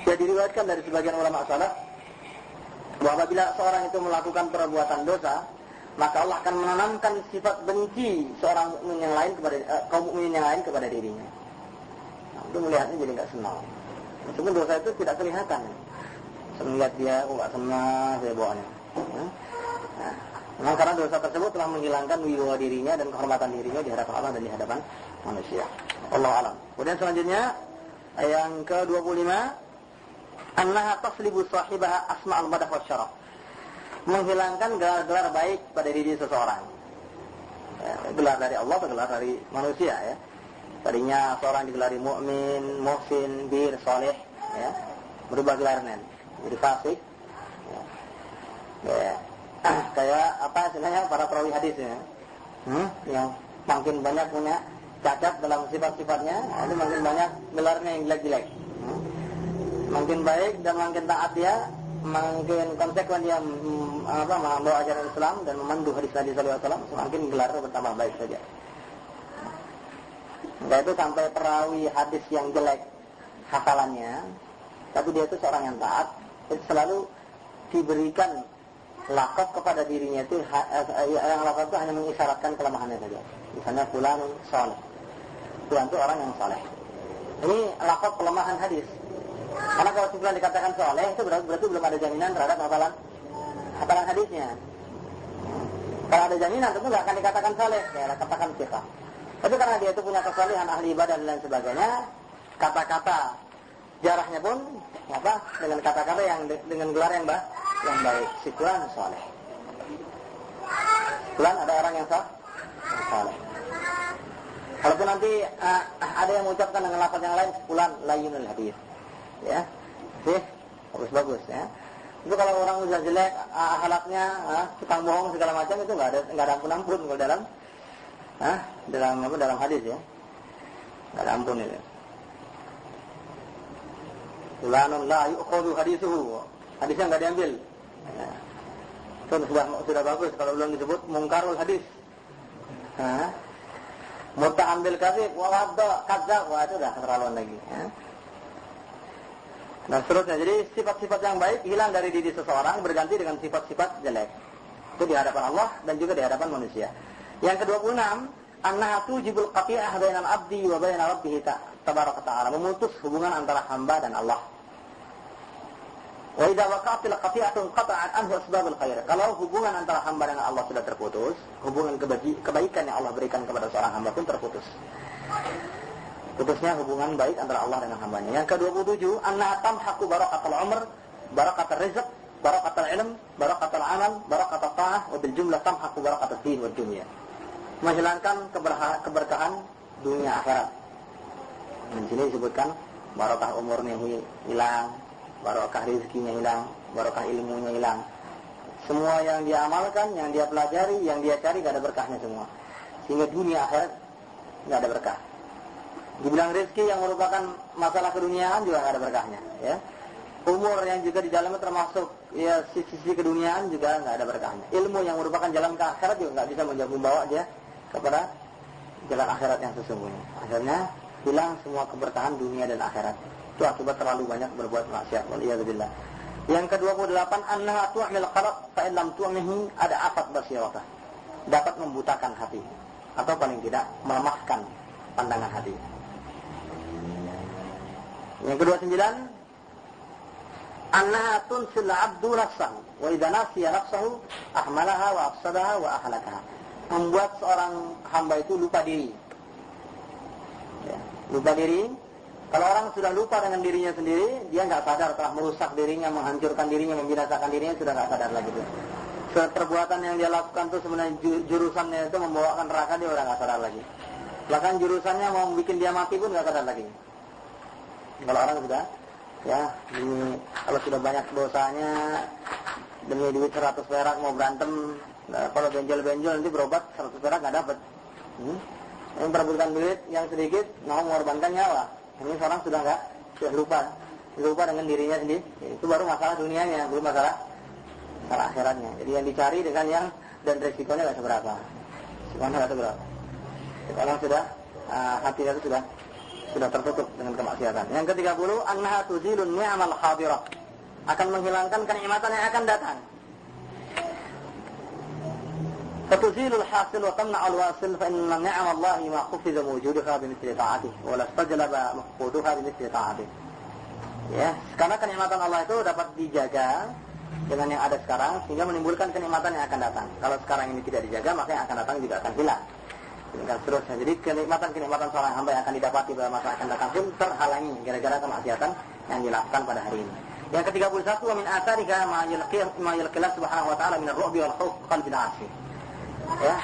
Jadi diriwayatkan dari sebagian ulama salaf bahwa apabila seorang itu melakukan perbuatan dosa, maka Allah akan menanamkan sifat benci seorang mukmin yang lain kepada kaum mukminin yang lain kepada dirinya. Nah, itu melihatnya jadi nggak senang. Meskipun dosa itu tidak kelihatan. Melihat dia, nggak senang saya bawaannya. Nah, memang karena dosa tersebut telah menghilangkan wibawa dirinya dan kehormatan dirinya di hadapan Allah dan di hadapan manusia. Allah alam. Kemudian selanjutnya yang ke-25, annaha taslibu sahibaha asma'al madah wa syaraf. Menghilangkan gelar-gelar baik pada diri seseorang. Ya, gelar dari Allah atau gelar dari manusia, ya. Tadinya seorang digelari mukmin, muhsin, bir, saleh, ya. Berubah gelarnya jadi fasik. Ya. Kayak apa istilahnya para perawi hadisnya, yang makin banyak punya cacat dalam sifat-sifatnya, itu makin banyak gelarnya yang jelek-jelek. Makin baik dan makin taat dia, makin konsekuen dia membawa ajaran Islam dan memandu hadis Nabi sallallahu alaihi wasallam, semakin gelarnya bertambah baik saja. Nah, itu sampai perawi hadis yang jelek hafalannya, tapi dia itu seorang yang taat, itu selalu diberikan lakab kepada dirinya itu, yang lakab itu hanya mengisyaratkan kelemahannya saja. Misalnya fulan saleh, fulan itu orang yang saleh. Ini lakab kelemahan hadis. Karena kalau fulan dikatakan saleh, itu berarti belum ada jaminan terhadap hafalan hadisnya. Kalau ada jaminan, tentu nggak akan dikatakan saleh, ya katakan siqah. Tapi karena dia itu punya kesalehan, ahli ibadah dan lain sebagainya, kata-kata Jarahnya pun apa? Dengan kata-kata yang dengan gelar yang baik. Si fulan saleh. Fulan ada orang yang saleh. Kalaupun nanti ada yang mengucapkan dengan lafaz yang lain, fulan layyinul hadis. Ya. Sih, bagus ya. Itu kalau orang udah jelek, akhlaknya, tukang bohong segala macam itu enggak ada ampun-ampun kalau dalam hadis ya. Enggak ada ampun itu. Fulanun la yu'khadhu hadithuhu. Hadisnya enggak diambil. Ya. Itu sudah bagus kalau belum disebut mungkarul hadis. Muta'ambil kadzib wa wadda kadzab, wah itu udah keterlaluan lagi ya. Dan seterusnya. Jadi sifat-sifat yang baik hilang dari diri seseorang berganti dengan sifat-sifat jelek. Itu di hadapan Allah dan juga di hadapan manusia. Yang ke-26, annaha tujibul qati'ah bainal abdi wa baina rabbih tabaraka ta'ala, memutus hubungan antara hamba dan Allah. Wa idza waqa'atil qati'atun qata'at anhu asbabul khair. Kalau hubungan antara hamba dengan Allah sudah terputus, hubungan kebaikan yang Allah berikan kepada seorang hamba pun terputus. Putusnya hubungan baik antara Allah dengan hambanya. Yang ke-27, anna tamhaqu barakatul umr, barakatul rizq, barakatul ilm, barakatul amal, barakatul ta'ah, wa bil jumlah tamhaqu barakatul din wad dunya. Menghilangkan keberkahan dunia akhirat. Di sini disebutkan barakah umurnya hilang, barakah rezekinya hilang, barakah ilmunya hilang. Semua yang dia amalkan, yang dia pelajari, yang dia cari tidak ada berkahnya semua. Sehingga dunia akhirat tidak ada berkah. Dibilang rezeki yang merupakan masalah keduniaan juga nggak ada berkahnya, ya. Umur yang juga di dalamnya termasuk ya sisi keduniaan juga nggak ada berkahnya. Ilmu yang merupakan jalan ke akhirat juga nggak bisa membawa dia kepada jalan akhirat yang sesungguhnya. Akhirnya hilang semua keberkahan dunia dan akhirat. Itu akibat terlalu banyak berbuat maksiat. Waliyadzubillah. Yang ke-28, annaha tu'mil qalb fa in lam tu'mihi ada afat basirah. Dapat membutakan hati atau paling tidak melemahkan pandangan hati. Yang ke-29, annaha tunsil 'abdu nafsahu wa idza nasiya nafsahu ahmalaha wa afsadaha wa ahlakaha. Membuat seorang hamba itu lupa diri. Ya, lupa diri. Kalau orang sudah lupa dengan dirinya sendiri, dia enggak sadar telah merusak dirinya, menghancurkan dirinya, membinasakan dirinya, sudah enggak sadar lagi itu. Perbuatan yang dia lakukan itu sebenarnya jurusannya itu membawakan neraka, dia udah enggak sadar lagi. Bahkan jurusannya mau bikin dia mati pun enggak sadar lagi. Kalau orang sudah, ya, kalau sudah banyak dosanya, demi duit 100 perak mau berantem, kalau benjol-benjol nanti berobat 100 perak nggak dapat. Yang perebutan duit yang sedikit mau mengorbankan nyawa. Ini seorang sudah lupa dengan dirinya sendiri. Itu baru masalah dunianya, belum masalah akhiratnya. Jadi yang dicari dengan yang dan resikonya nggak seberapa. Resikonya nggak seberapa. Kalau sudah hatinya itu sudah tertutup dengan kemaksiatan. Yang ke-30, annaha tuzilun ni'amal hadirah, akan menghilangkan kenikmatan yang akan datang. Fatuzilul hasil wa tamna'ul wasil fa inna ni'amallahi ma khufiza mawjuduha bimithli ta'atih wa la stajlaba mafquduha bimithli ta'atih. Ya, karena kenikmatan Allah itu dapat dijaga dengan yang ada sekarang sehingga menimbulkan kenikmatan yang akan datang. Kalau sekarang ini tidak dijaga, maka yang akan datang juga akan hilang. Dan seterusnya. Jadi kenikmatan seorang hamba yang akan didapati pada masa akan datang pun terhalangi gara-gara kemaksiatan yang dilakukan pada hari ini. Yang ke-31, wa min atsarika ma yulqillah subhanahu wa ta'ala min ar-ru'bi wal khauf qalbil 'asi. Ya.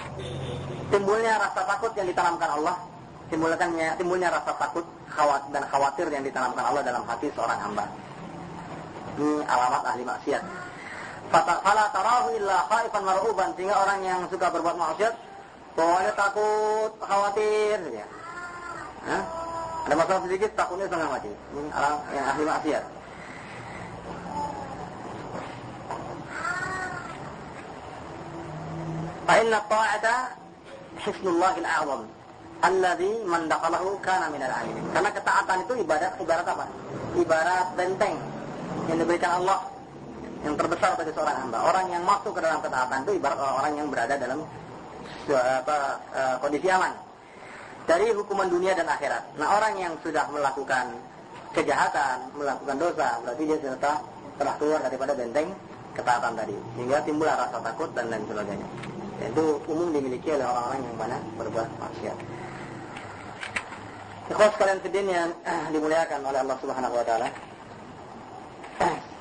Timbulnya rasa takut yang ditanamkan Allah, timbulnya rasa takut dan khawatir yang ditanamkan Allah dalam hati seorang hamba. Ini alamat ahli maksiat. Fala tarahu illa khaifan mar'uban, sehingga orang yang suka berbuat maksiat bawaannya takut, khawatir ya. Ada masalah sedikit takutnya setengah mati. Ini orang yang ahli maksiat. Fa inna ta'ata hisnullahil a'zam alladzi man dakhalahu kana minal alimin. Karena ketaatan itu ibarat apa? Ibarat benteng yang diberikan Allah yang terbesar bagi seorang hamba. Orang yang masuk ke dalam ketaatan itu ibarat orang yang berada dalam kondisi aman dari hukuman dunia dan akhirat. Nah, orang yang sudah melakukan kejahatan, melakukan dosa, berarti dia telah keluar daripada benteng ketaatan tadi, sehingga timbul rasa takut dan lain sebagainya. Itu umum dimiliki oleh orang-orang yang banyak berbuat maksiat. Ikhwan sekalian fiddin yang dimuliakan oleh Allah Subhanahu wa taala.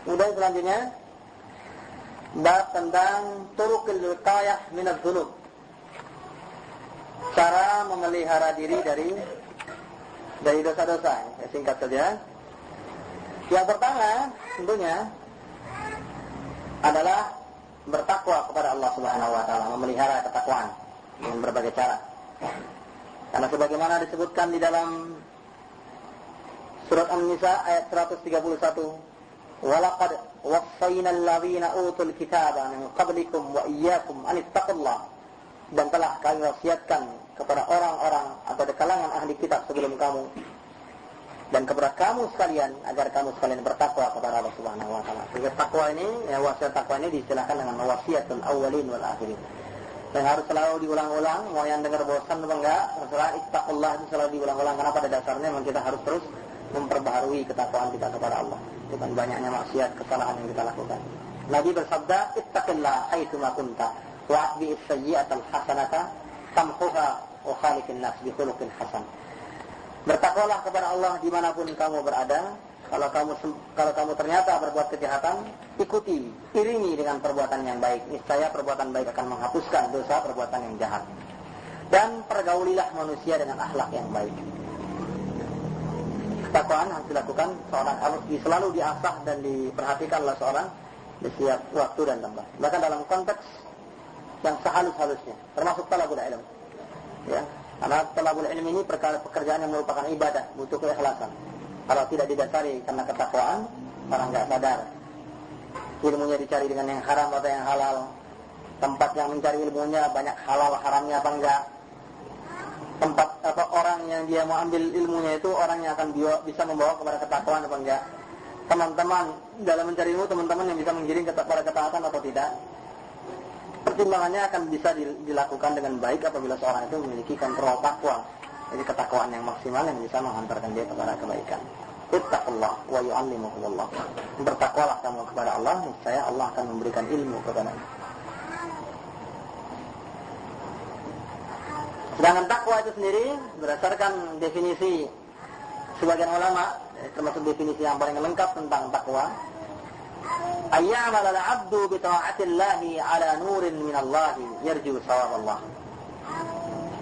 Kemudian selanjutnya bab tentang turuqil wiqayah min adz-dzunub. Cara memelihara diri dari dosa-dosa. Ya, singkat saja. Yang pertama tentunya adalah bertakwa kepada Allah Subhanahu wa taala, memelihara ketakwaan dengan berbagai cara. Karena sebagaimana disebutkan di dalam surat An-Nisa ayat 131, "Walaqad wassayna alladziina utul kitaba min qablikum wa iyyakum an ittaqullah." Dan telah kami wasiatkan kepada orang-orang atau di kalangan ahli kitab sebelum kamu dan kepada kamu sekalian agar kamu sekalian bertakwa kepada Allah Subhanahu wa taala. Jadi takwa ini, wasiat takwa ini diistilahkan dengan wasiatul awwalin wal akhirin. Yang harus selalu diulang-ulang, mau yang dengar bosan atau enggak, masalah ittaqullah itu selalu diulang-ulang karena pada dasarnya memang kita harus terus memperbaharui ketakwaan kita kepada Allah dengan banyaknya maksiat, kesalahan yang kita lakukan. Nabi bersabda, "Ittaqillah haitsu ma kunta wa atbi'is sayyi'atal hasanata tamhuha wa khaliqin nas bi khuluqin hasan." Bertakwalah kepada Allah dimanapun kamu berada. Kalau kamu ternyata berbuat kejahatan, ikuti, iringi dengan perbuatan yang baik. Niscaya perbuatan baik akan menghapuskan dosa perbuatan yang jahat. Dan pergaulilah manusia dengan akhlak yang baik. Ketakwaan harus dilakukan seorang, harus selalu diasah dan diperhatikan oleh seorang di setiap waktu dan tempat. Bahkan dalam konteks yang sehalus-halusnya, termasuk talabul ilm. Ya, karena talabul ilm ini pekerjaan yang merupakan ibadah, butuh keikhlasan. Kalau tidak didasari karena ketakwaan, orang nggak sadar. Ilmunya dicari dengan yang haram atau yang halal. Tempat yang mencari ilmunya banyak halal haramnya apa enggak. Tempat atau orang yang dia mau ambil ilmunya itu orang yang akan bisa membawa kepada ketakwaan apa enggak. Teman-teman dalam mencari ilmu, teman-teman yang bisa menggiring kepada ketaatan atau tidak. Pertimbangannya akan bisa dilakukan dengan baik apabila seorang itu memiliki kontrol takwa. Jadi ketakwaan yang maksimal yang bisa menghantarkan dia kepada kebaikan. Ittaqullah wa yu'allimukumullah. Bertakwalah kamu kepada Allah, niscaya Allah akan memberikan ilmu kepadamu. Sedangkan takwa itu sendiri berdasarkan definisi sebagian ulama, termasuk definisi yang paling lengkap tentang takwa, ayya'mal al-'abdu bi ta'atillahi 'ala nurin minallahi yarju shawaballah.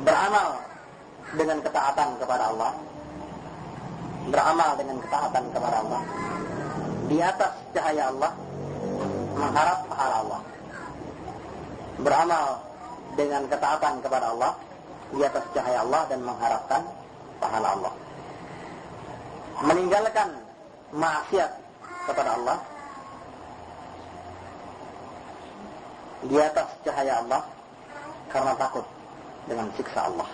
Beramal dengan ketaatan kepada Allah, beramal dengan ketaatan kepada Allah di atas cahaya Allah, mengharap pahala Allah. Beramal dengan ketaatan kepada Allah di atas cahaya Allah dan mengharapkan pahala Allah. Meninggalkan maksiat kepada Allah di atas cahaya Allah karena takut dengan siksa Allah.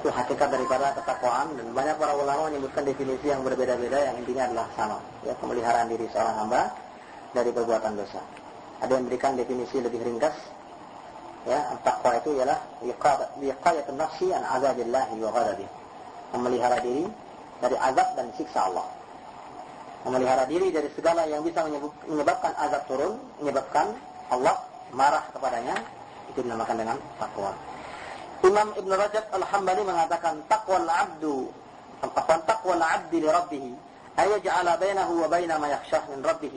Itu hakikat daripada ketakwaan, dan banyak para ulama menyebutkan definisi yang berbeda-beda yang intinya adalah sama, ya, pemeliharaan diri seorang hamba dari perbuatan dosa. Ada yang memberikan definisi lebih ringkas, ya, takwa itu ialah wiqayatun nafsi an azabillahi wa ghadabihi, memelihara diri dari azab dan siksa Allah, memelihara diri dari segala yang bisa menyebabkan azab turun, menyebabkan Allah marah kepadanya. Itu dinamakan dengan takwa. Imam Ibn Rajab Al-Hambali mengatakan taqwal 'abdi li rabbih ay yaj'ala bainahu wa baina ma yakhshah min rabbih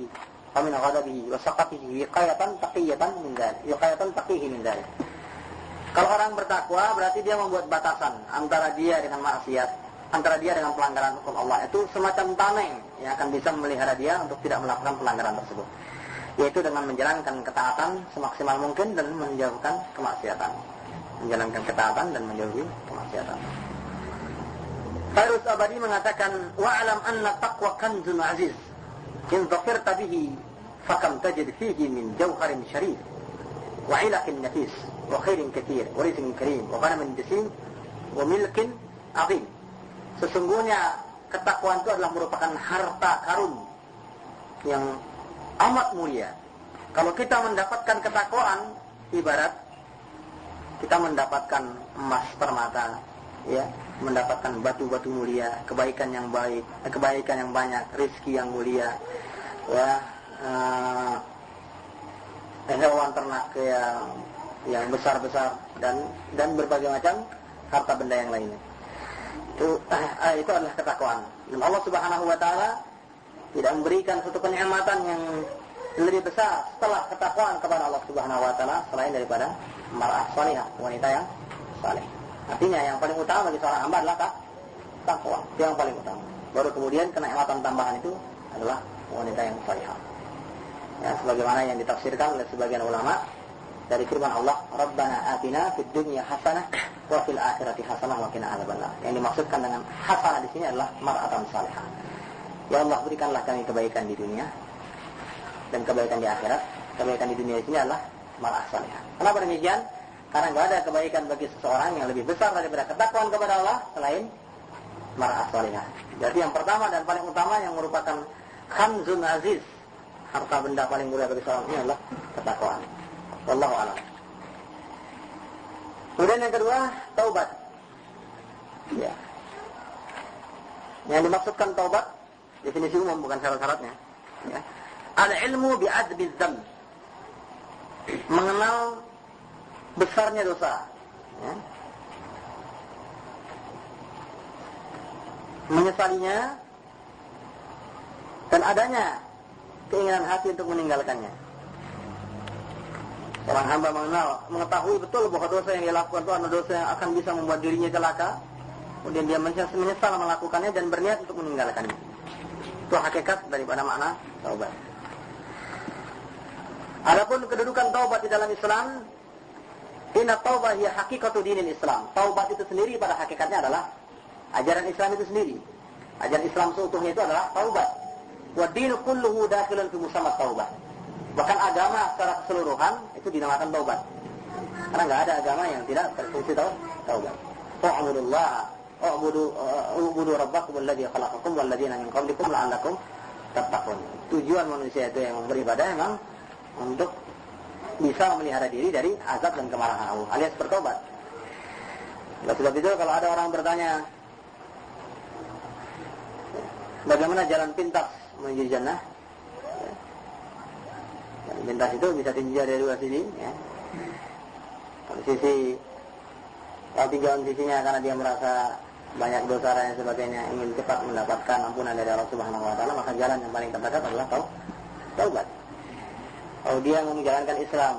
wa min ghadabihi wa saqatihi wiqayatan taqiyatan min dzalik, wiqayatan taqihi min dzalik. Kalau orang bertakwa berarti dia membuat batasan antara dia dengan maksiat, antara dia dengan pelanggaran hukum Allah. Itu semacam tameng yang akan bisa memelihara dia untuk tidak melakukan pelanggaran tersebut, yaitu dengan menjalankan ketaatan semaksimal mungkin dan menjauhkan kemaksiatan. Menjalankan ketaatan dan menjauhi kemaksiatan. Fairuz Abadi mengatakan, wa'alam anna taqwa kanzun aziz in dhafirta bihi fakam tajid fihi min jawharin syarif wa ilaqin nafis wa khairin kathir wa rizqin karim wa ghanamin jasim wa milkin azim. Sesungguhnya ketakwaan itu adalah merupakan harta karun yang amat mulia. Kalau kita mendapatkan ketakwaan, ibarat kita mendapatkan emas permata, ya, mendapatkan batu-batu mulia, kebaikan yang baik, kebaikan yang banyak, rezeki yang mulia, ya, hewan ternak yang besar-besar dan berbagai macam harta benda yang lainnya. Itu adalah ketakwaan. Dan Allah Subhanahu wa taala tidak memberikan suatu kenikmatan yang lebih besar setelah ketakwaan kepada Allah Subhanahu wa taala selain daripada mar'ah salihah, wanita yang saleh. Artinya yang paling utama bagi seorang hamba adalah takwa, yang paling utama. Baru kemudian kenikmatan tambahan itu adalah wanita yang salihah. Ya, sebagaimana yang ditafsirkan oleh sebagian ulama dari firman Allah, Rabbana atina fid dunya hasanah wa fil akhirati hasanah wa qina adzabannar. Yang dimaksudkan dengan hasanah di sini adalah mar'atan salihah. Ya Allah, berikanlah kami kebaikan di dunia dan kebaikan di akhirat. Kebaikan di dunia di sini adalah mar'ah salihah. Kenapa demikian? Karena tidak ada kebaikan bagi seseorang yang lebih besar daripada ketakwaan kepada Allah selain mar'ah salihah. Jadi yang pertama dan paling utama yang merupakan khamzun aziz, harta benda paling mulia bagi seorang ini adalah ketakwaan. Wallahu a'lam. Kemudian yang kedua, taubat. Ya. Yang dimaksudkan taubat, definisi umum bukan syarat-syaratnya. Ya. Al-ilmu bi'adbi dzamb. Mengenal besarnya dosa. Ya. Menyesalinya dan adanya keinginan hati untuk meninggalkannya. Seorang hamba mengetahui betul bahwa dosa yang dia lakukan itu adalah dosa yang akan bisa membuat dirinya celaka. Kemudian dia menyesal melakukannya dan berniat untuk meninggalkannya. Itu hakikat daripada makna taubat. Adapun kedudukan taubat di dalam Islam, inna taubah hiya haqiqatu dinil Islam. Taubat itu sendiri pada hakikatnya adalah ajaran Islam itu sendiri. Ajaran Islam seutuhnya itu adalah taubat. Wa dinu kulluhu dakhilun fi musammat taubah. Bahkan agama secara keseluruhan itu dinamakan taubat. Karena enggak ada agama yang tidak berfungsi taubat. U'budu rabbakum alladzi khalaqakum wal ladzina min qablikum la'allakum tattaqun. Tujuan manusia itu yang beribadah memang untuk bisa memelihara diri dari azab dan kemarahan Allah, alias bertobat. Oleh sebab itu kalau ada orang bertanya, bagaimana jalan pintas menuju jannah? Jalan pintas itu bisa ditinjau dari dua sisi. Ya. Kalau tinjauan sisinya karena dia merasa banyak dosa dan sebagainya, ingin cepat mendapatkan ampunan dari Allah Subhanahu Wa Taala, maka jalan yang paling terdekat adalah taubat. Kalau dia menjalankan Islam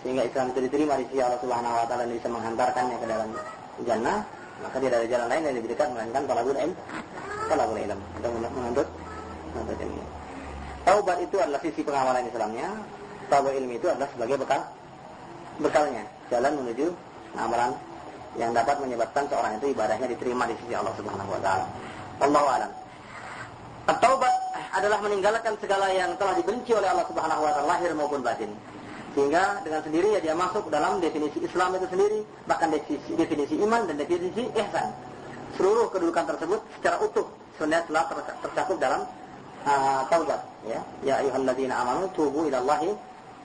sehingga Islam itu diterima di sisi Allah Subhanahu Wa Taala dan bisa menghantarkannya ke dalam jannah, maka tidak ada jalan lain yang lebih dekat melainkan talabul ilm untuk menuntut ilmu. Taubat itu adalah sisi pengamalan Islamnya. Talabul ilmi itu adalah sebagai bekalnya, jalan menuju amalan yang dapat menyebabkan seorang itu ibadahnya diterima di sisi Allah Subhanahu Wa Taala. Wallahu a'lam. Taubat adalah meninggalkan segala yang telah dibenci oleh Allah Subhanahu Wa Taala lahir maupun batin. Sehingga dengan sendirinya dia masuk dalam definisi Islam itu sendiri, bahkan definisi iman dan definisi ihsan. Seluruh kedudukan tersebut secara utuh sebenarnya telah tercakup dalam taubat. Ya ayyuhalladzina amanu tubu ilallahi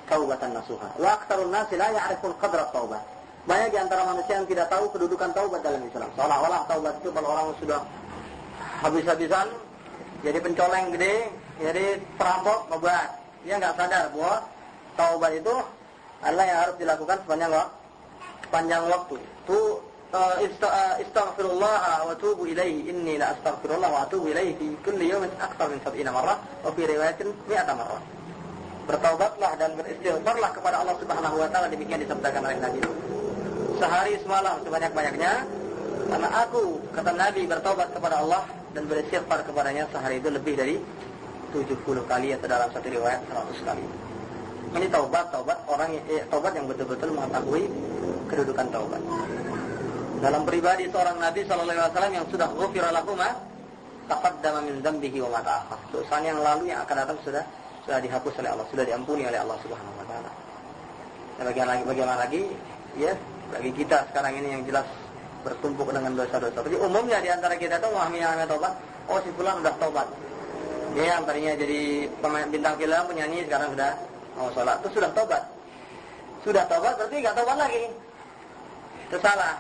taubatan nasuha. Wa aktsarun nasi la ya'rifun qadra taubah. Banyak di antara manusia yang tidak tahu kedudukan taubat dalam Islam. Seolah-olah taubat itu kalau orang sudah habis-habisan jadi pencoleng gede, jadi perampok, obat. Dia nggak sadar bahwa taubat itu adalah yang harus dilakukan sepanjang waktu. Tu istaghfirullah wa tubu ilaihi, inni la astaghfirullah wa atubu ilaihi fi kulli yawmin akthar min 70 marrah wa fi riwayatin 100 marrah. Bertaubatlah dan beristighfarlah kepada Allah Subhanahu Wa Taala, demikian disabdakan oleh Nabi. Sehari semalam sebanyak-banyaknya, karena aku, kata Nabi, bertaubat kepada Allah dan beristighfar kepadanya sehari itu lebih dari 70 kali atau dalam satu riwayat 100 kali. Ini taubat yang betul-betul mengetahui kedudukan taubat. Dalam pribadi seorang Nabi sallallahu alaihi wasallam yang sudah ghufira lahu ma taqaddama min dzambihi wa ma ta'akhkhar. Dosa yang lalu yang akan datang sudah dihapus oleh Allah, sudah diampuni oleh Allah Subhanahu wa taala. Dan bagaimana lagi ya bagi kita sekarang ini yang jelas bertumpuk dengan dosa-dosa. Jadi umumnya di antara kita itu memahami yang namanya taubat, oh si fulan sudah taubat. Dia yang tadinya jadi pemain bintang film, penyanyi, sekarang sudah mau sholat, itu sudah taubat. Sudah taubat berarti enggak taubat lagi. Itu salah,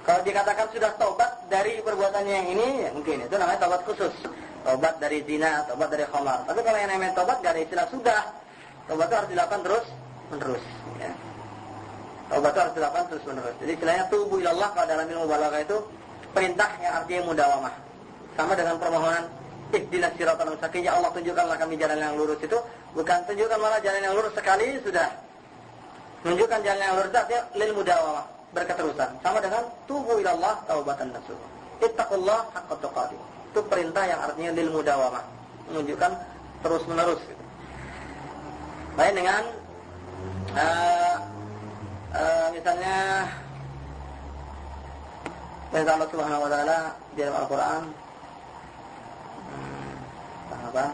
Kalau dikatakan sudah taubat dari perbuatannya yang ini, ya mungkin itu namanya taubat khusus. Taubat dari zina, taubat dari khamar. Tapi kalau yang namanya taubat enggak ada istilah sudah. Taubat itu harus dilakukan terus-menerus, ya. Taubat itu harus dilakukan terus-menerus. Jadi istilahnya tubu ilallah kalau dalam ilmu balaghah itu perintah yang artinya mudawamah. Sama dengan permohonan ihdinas siratal mustaqim, ya Allah tunjukkanlah kami jalan yang lurus, itu bukan tunjukkan malah jalan yang lurus sekali sudah. Menunjukkan jalan yang lurus artinya lil mudawamah, berketerusan. Sama dengan tubu ilallah taubatan nasuh. Ittaqullah haqqa tuqatih. Itu perintah yang artinya lil mudawamah, menunjukkan terus menerus. Lain dengan misalnya perintah Allah Subhanahu wa taala di dalam Al-Qur'an apa?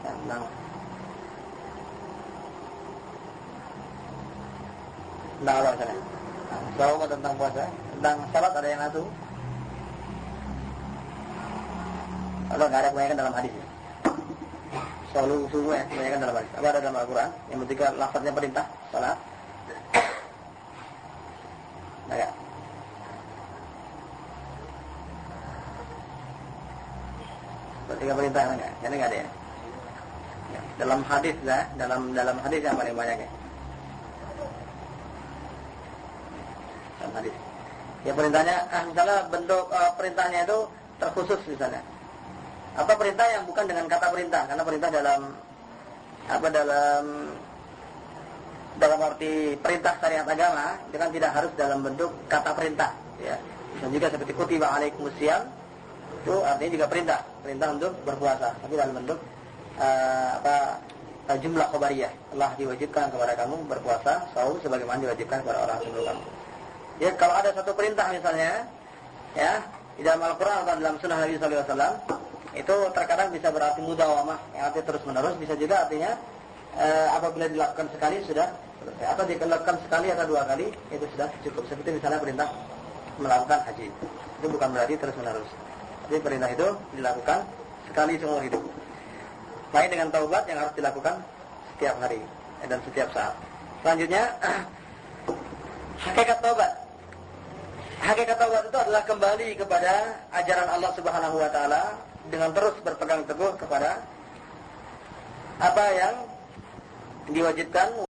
Tentang apa misalnya? Selalu tentang puasa, tentang salat ada yang satu. Kalau nggak ada kebanyakan dalam hadis. Selalu semua kebanyakan dalam hadis. Apa ada dalam Al-Quran? Yang ketika lafaznya perintah salat. Nah, ketika perintah enggak? Ini enggak ada ya? Dalam hadis lah, dalam hadis yang paling banyak ya. Dalam hadis. Ya perintahnya, misalnya bentuk perintahnya itu terkhusus misalnya. Atau perintah yang bukan dengan kata perintah, karena perintah dalam arti perintah syariat agama itu kan tidak harus dalam bentuk kata perintah, ya. Dan juga seperti kutiba alaikumusiyam, itu artinya juga perintah untuk berpuasa, tapi dalam bentuk jumlah khobariyah. Allah diwajibkan kepada kamu berpuasa, saum sebagaimana diwajibkan kepada orang sebelum kamu. Ya, kalau ada satu perintah misalnya, ya, di dalam Al-Quran atau dalam Sunnah Nabi SAW, itu terkadang bisa berarti mudawamah, yang artinya terus menerus, bisa juga artinya apabila dilakukan sekali sudah selesai, atau dilakukan sekali atau dua kali itu sudah cukup. Seperti misalnya perintah melakukan haji, itu bukan berarti terus menerus. Jadi perintah itu dilakukan sekali seumur hidup. Lain dengan taubat yang harus dilakukan setiap hari dan setiap saat. Selanjutnya hakikat taubat. Hakikat taubat itu adalah kembali kepada ajaran Allah Subhanahu wa taala dengan terus berpegang teguh kepada apa yang diwajibkan